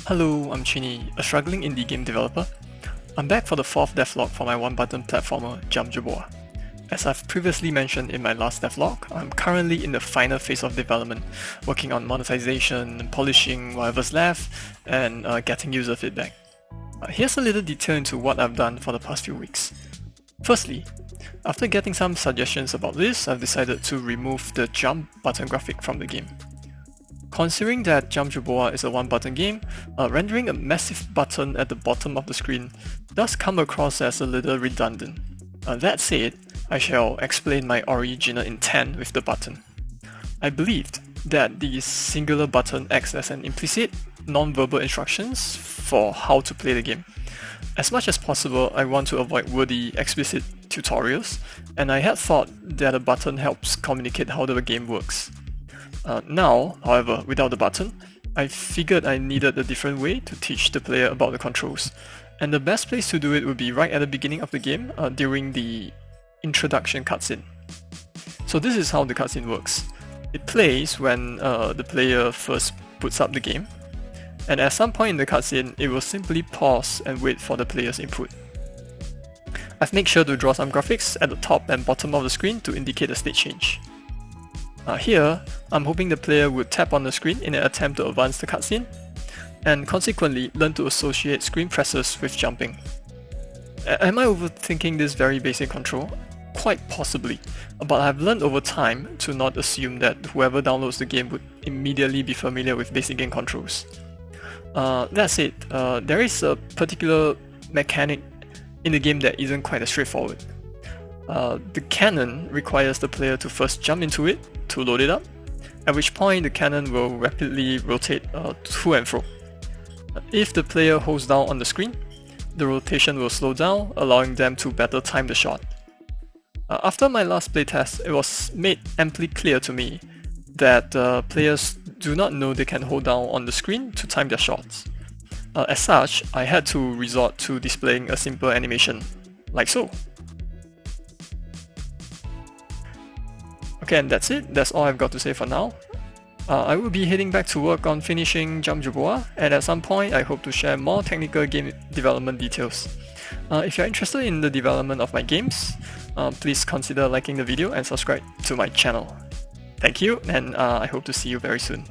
Hello, I'm Chini, a struggling indie game developer. I'm back for the 4th devlog for my one-button platformer, Jerboa. As I've previously mentioned in my last devlog, I'm currently in the final phase of development, working on monetization, polishing whatever's left, and getting user feedback. Here's a little detail into what I've done for the past few weeks. Firstly, after getting some suggestions about this, I've decided to remove the jump button graphic from the game. Considering that Jerboa is a one-button game, rendering a massive button at the bottom of the screen does come across as a little redundant. That said, I shall explain my original intent with the button. I believed that the singular button acts as an implicit, non-verbal instructions for how to play the game. As much as possible, I want to avoid wordy, explicit tutorials, and I had thought that a button helps communicate how the game works. Now, however, without the button, I figured I needed a different way to teach the player about the controls, and the best place to do it would be right at the beginning of the game during the introduction cutscene. So this is how the cutscene works. It plays when the player first boots up the game, and at some point in the cutscene, it will simply pause and wait for the player's input. I've made sure to draw some graphics at the top and bottom of the screen to indicate a state change. Here, I'm hoping the player would tap on the screen in an attempt to advance the cutscene, and consequently learn to associate screen presses with jumping. Am I overthinking this very basic control? Quite possibly, but I've learned over time to not assume that whoever downloads the game would immediately be familiar with basic game controls. That said, there is a particular mechanic in the game that isn't quite as straightforward. The cannon requires the player to first jump into it to load it up, at which point the cannon will rapidly rotate to and fro. If the player holds down on the screen, the rotation will slow down, allowing them to better time the shot. After my last playtest, it was made amply clear to me that players do not know they can hold down on the screen to time their shots. As such, I had to resort to displaying a simple animation, like so. Okay, and that's it. That's all I've got to say for now. I will be heading back to work on finishing Jerboa, and at some point I hope to share more technical game development details. If you're interested in the development of my games, please consider liking the video and subscribe to my channel. Thank you, and I hope to see you very soon.